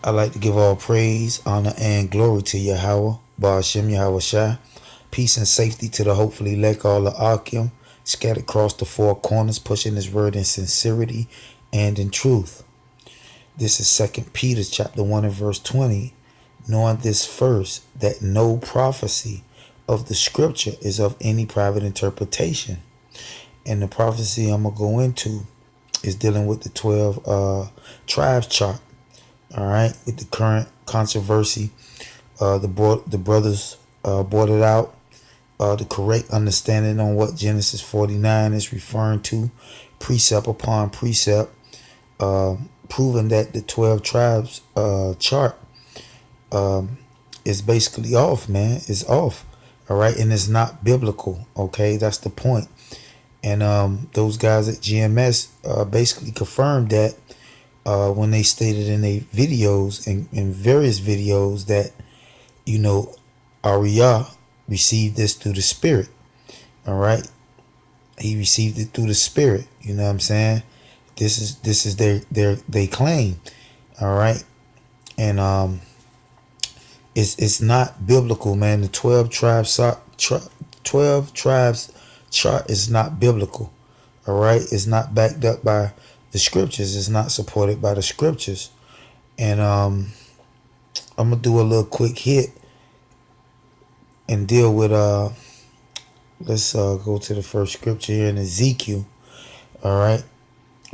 I like to give all praise, honor, and glory to Yahweh, Ba'ashem Yahweh Shai. Peace and safety to the hopefully elect all of Akim, scattered across the four corners, pushing his word in sincerity and in truth. This is 2 Peter chapter 1 and verse 20. Knowing this first, that no prophecy of the scripture is of any private interpretation. And the prophecy I'm going to go into is dealing with the 12 tribes chart. All right, with the current controversy, the brothers brought it out. The correct understanding on what Genesis 49 is referring to, precept upon precept, proving that the 12 tribes chart is basically off, man. It's off. All right, and it's not biblical. Okay, that's the point. And those guys at GMS basically confirmed that when they stated in their videos, in various videos, that, you know, Ariyah received this through the Spirit. All right, he received it through the Spirit. You know what I'm saying? This is their claim. All right, and it's not biblical, man. The 12 tribes chart is not biblical. All right, it's not backed up by the scriptures. It's not supported by the scriptures. And I'm gonna do a little quick hit and deal with let's go to the first scripture here in Ezekiel. All right,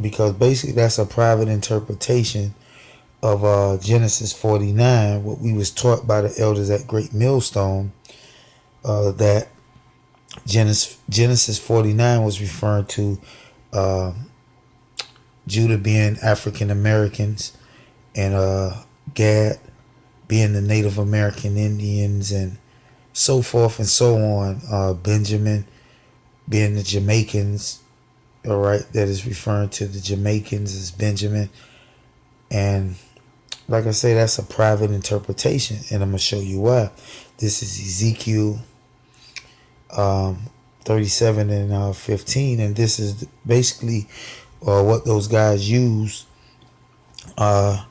because basically that's a private interpretation of Genesis 49, what we was taught by the elders at Great Millstone, that Genesis 49 was referring to Judah being African Americans, and Gad being the Native American Indians, and so forth and so on. Benjamin being the Jamaicans. All right, that is referring to the Jamaicans as Benjamin. And like I say, that's a private interpretation, and I'm gonna show you why. This is Ezekiel 37 and 15, and this is basically what those guys use to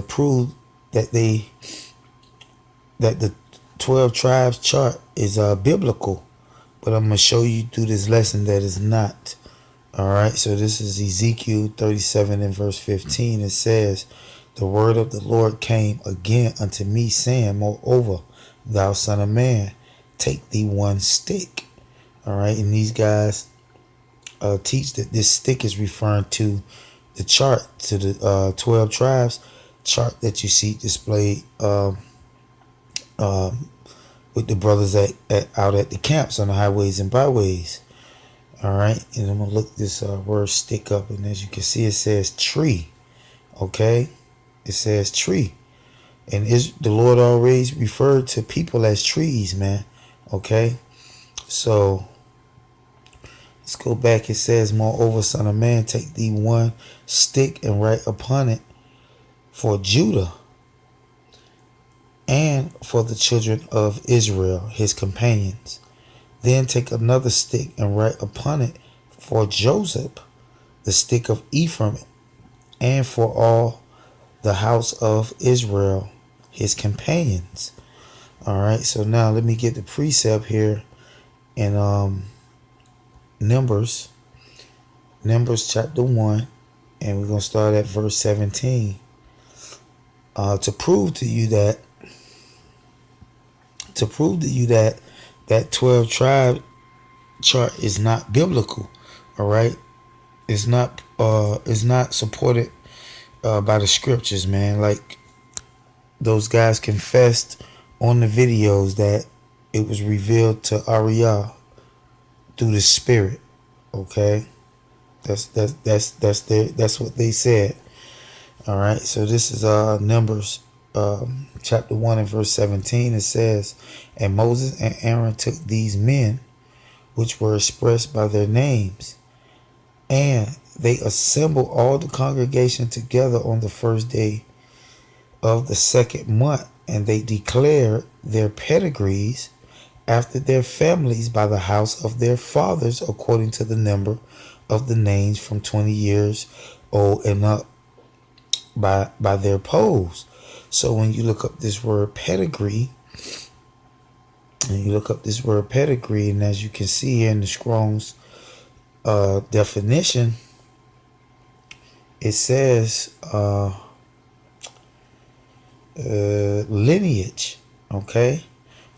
prove that the 12 tribes chart is biblical. But I'm gonna show you through this lesson that is not. All right, so this is Ezekiel 37 and verse 15. It says, "The word of the Lord came again unto me, saying, Moreover, thou son of man, take thee one stick." All right, and these guys teach that this stick is referring to the chart, to the 12 tribes chart that you see displayed with the brothers out at the camps on the highways and byways. All right, and I'm gonna look this word stick up, and as you can see, it says tree. Okay, it says tree, and the Lord always referred to people as trees, man. Okay, so let's go back. It says, "Moreover, son of man, take thee one stick and write upon it for Judah and for the children of Israel, his companions. Then take another stick and write upon it for Joseph, the stick of Ephraim, and for all the house of Israel, his companions." All right, so now let me get the precept here in Numbers chapter 1, and we're going to start at verse 17. To prove to you that that 12 tribe chart is not biblical. All right, it's not supported by the scriptures, man. Like those guys confessed on the videos that it was revealed to Ariyah through the Spirit. Okay, that's what they said. All right, so this is Numbers chapter 1 and verse 17. It says, "And Moses and Aaron took these men, which were expressed by their names, and they assembled all the congregation together on the first day of the second month, and they declared their pedigrees after their families by the house of their fathers, according to the number of the names from 20 years old and up, by their pose. So when you look up this word pedigree, and as you can see here in the Strong's definition, it says lineage, okay?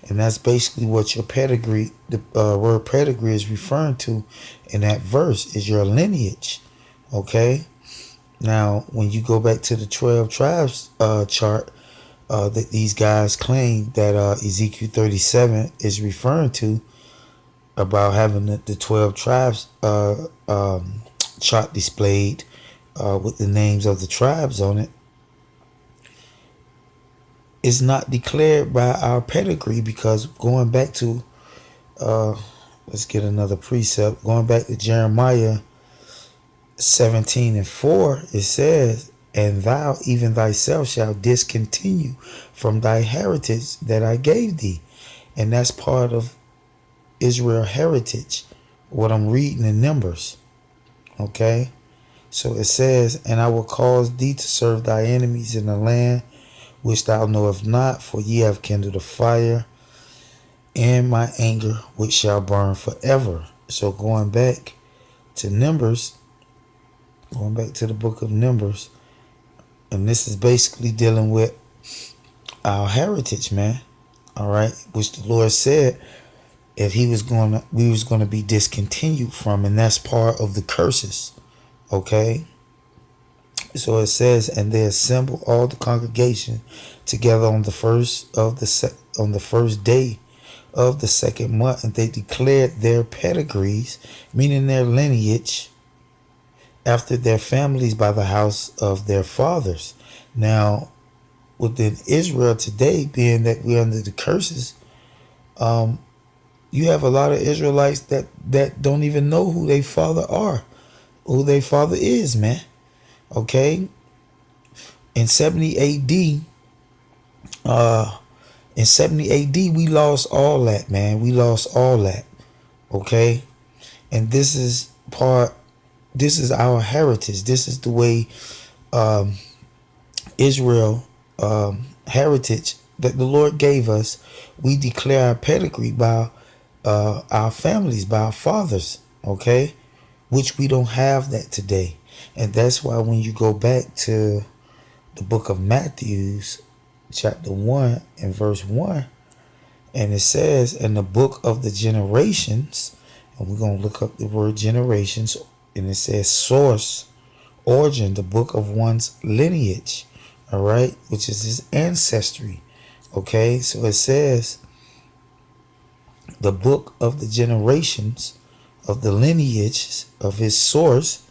And that's basically what your pedigree, the word pedigree is referring to in that verse, is your lineage, okay? Now, when you go back to the 12 tribes chart that these guys claim that Ezekiel 37 is referring to, about having the 12 tribes chart displayed with the names of the tribes on it, is not declared by our pedigree, because going back to, let's get another precept, going back to Jeremiah 17:4, it says, and thou even thyself shalt discontinue from thy heritage that I gave thee. And that's part of Israel heritage, what I'm reading in Numbers, okay? So it says, and I will cause thee to serve thy enemies in the land which thou knowest not, for ye have kindled a fire in my anger, which shall burn forever. So going back to Numbers, going back to the book of Numbers, and this is basically dealing with our heritage, man. All right, which the Lord said if we was gonna be discontinued from, and that's part of the curses. Okay. So it says, and they assembled all the congregation together on the first day of the second month, and they declared their pedigrees, meaning their lineage, after their families by the house of their fathers. Now, within Israel today, being that we're under the curses, you have a lot of Israelites that don't even know who their father are, who their father is, man. Okay, in 70 AD, we lost all that, man. We lost all that. Okay, and this is our heritage. This is the way Israel heritage that the Lord gave us. We declare our pedigree by our families, by our fathers. Okay, which we don't have that today. And that's why when you go back to the book of Matthew, chapter 1 and verse 1, and it says, in the book of the generations, and we're going to look up the word generations, and it says source, origin, the book of one's lineage, all right, which is his ancestry. Okay, so it says the book of the generations of the lineages of his source,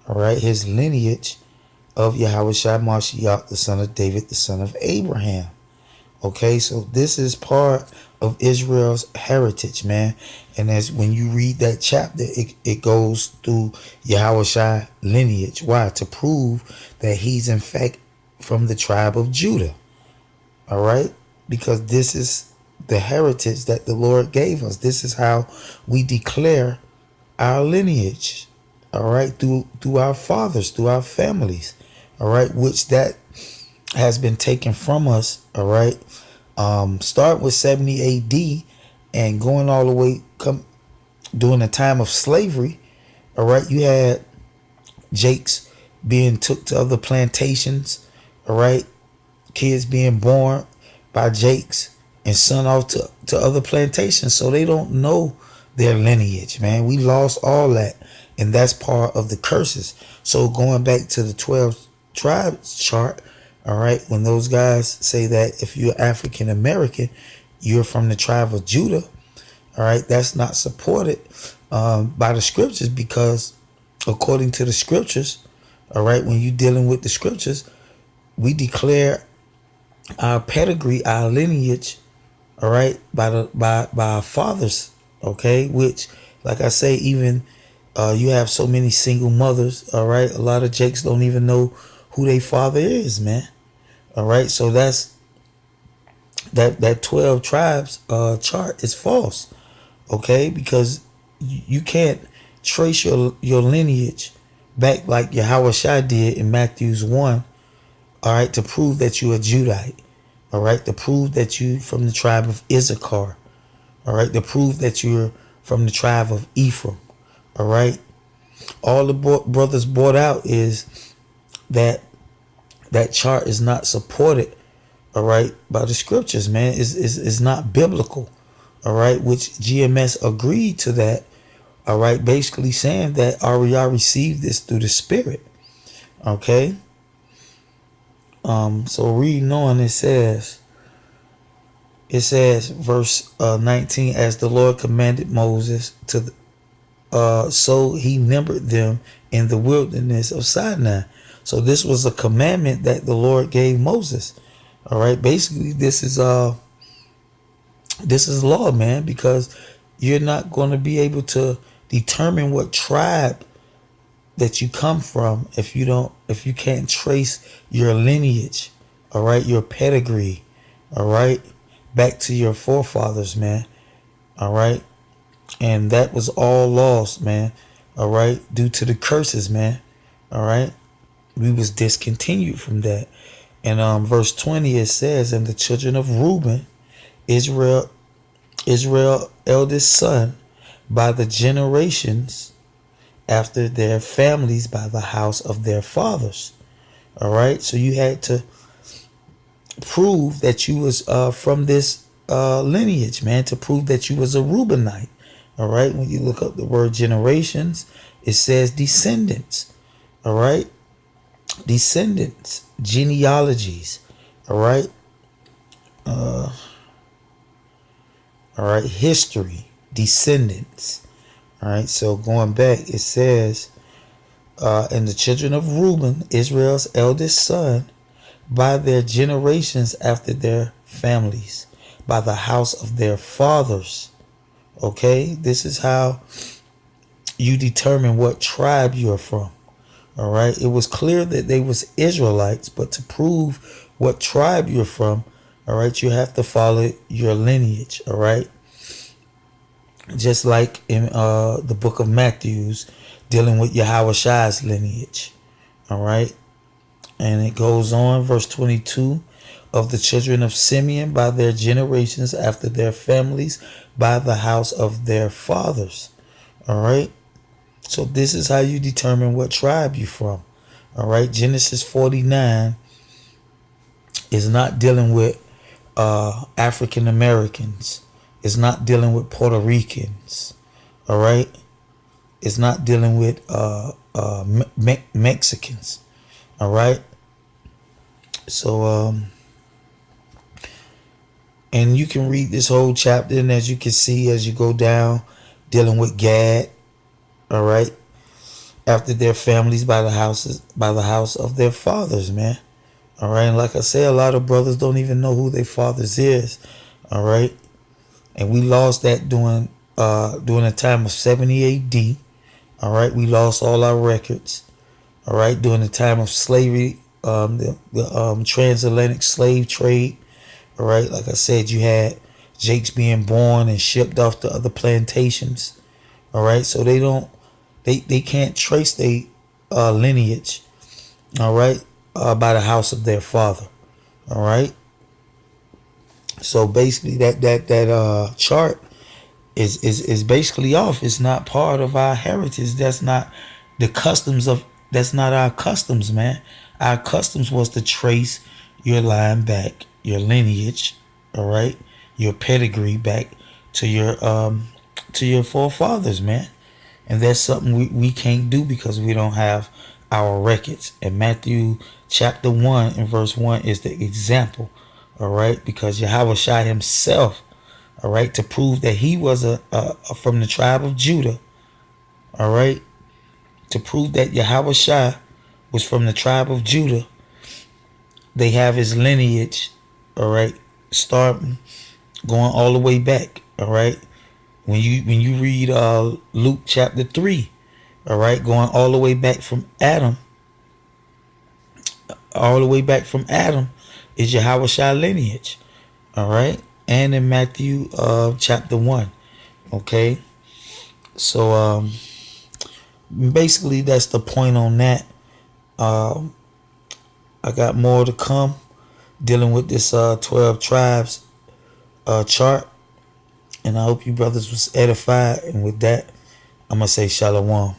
all right, his lineage of Yahushua Mashiach, the son of David, the son of Abraham. Okay, so this is part of Israel's heritage, man. And as when you read that chapter, it goes through Yahushua lineage. Why? To prove that he's in fact from the tribe of Judah. All right, because this is the heritage that the Lord gave us. This is how we declare our lineage. All right, through our fathers, through our families, all right, which that has been taken from us, all right, start with 70 AD and going all the way during the time of slavery, all right, you had Jakes being took to other plantations, all right, kids being born by Jakes and sent off to other plantations, so they don't know their lineage, man. We lost all that. And that's part of the curses. So going back to the 12 tribes chart, all right, when those guys say that if you're African American, you're from the tribe of Judah, all right, that's not supported by the scriptures, because according to the scriptures, all right, when you're dealing with the scriptures, we declare our pedigree, our lineage, all right, by our fathers, okay, which, like I say, even you have so many single mothers, all right? A lot of Jakes don't even know who their father is, man. All right, so that's that 12 tribes chart is false, okay? Because you can't trace your lineage back like Yahushua did in Matthew 1, All right, to prove that you're a Judite. All right, to prove that you from the tribe of Issachar. All right, to prove that you're from the tribe of Ephraim. All right, all the brothers brought out is that that chart is not supported. All right, by the scriptures, man, is not biblical. All right, which GMS agreed to that. All right, basically saying that Ariah received this through the Spirit. Okay. So reading on, it says verse 19, as the Lord commanded Moses to so he numbered them in the wilderness of Sinai. So this was a commandment that the Lord gave Moses. All right, basically this is law, man, because you're not going to be able to determine what tribe that you come from if you can't trace your lineage, all right, your pedigree, all right, back to your forefathers, man. All right. And that was all lost, man. All right, due to the curses, man. All right, we was discontinued from that. And verse 20, it says, and the children of Reuben, Israel eldest son, by the generations after their families, by the house of their fathers. All right, so you had to prove that you was from this lineage, man, to prove that you was a Reubenite. All right, when you look up the word generations, it says descendants. All right, descendants, genealogies. All right, all right, history, descendants. All right, so going back, it says, and the children of Reuben, Israel's eldest son, by their generations after their families, by the house of their fathers. Okay, this is how you determine what tribe you're from. All right, it was clear that they was Israelites, but to prove what tribe you're from, all right, you have to follow your lineage. All right, just like in the book of Matthew's, dealing with Yahushai's lineage. All right, and it goes on, verse 22, of the children of Simeon by their generations after their families, by the house of their fathers. All right, so this is how you determine what tribe you're from. All right, Genesis 49 is not dealing with African Americans. It's not dealing with Puerto Ricans. All right, it's not dealing with Mexicans. All right, so and you can read this whole chapter, and as you can see as you go down, dealing with Gad. All right, after their families, by the house of their fathers, man. All right, and like I say, a lot of brothers don't even know who their fathers is. All right, and we lost that during the time of 70 AD. All right, we lost all our records. All right, during the time of slavery, the transatlantic slave trade. All right, like I said, you had Jakes being born and shipped off to other plantations. All right, so they can't trace their lineage. All right, by the house of their father. All right, so basically that chart is basically off. It's not part of our heritage. That's not the customs of. That's not our customs, man. Our customs was to trace your line back, your lineage, all right, your pedigree back to your forefathers, man. And that's something we can't do because we don't have our records. And Matthew chapter 1 and verse 1 is the example, all right, because Yahushua himself, all right, to prove that he was from the tribe of Judah, all right, to prove that Yahushua was from the tribe of Judah, they have his lineage, all right, starting going all the way back, all right. When you read Luke chapter 3, all right, going all the way back from Adam, is Yahushua lineage, all right, and in Matthew chapter 1, okay. So basically that's the point on that. I got more to come dealing with this 12 tribes chart. And I hope you brothers was edified. And with that, I'm going to say shalom.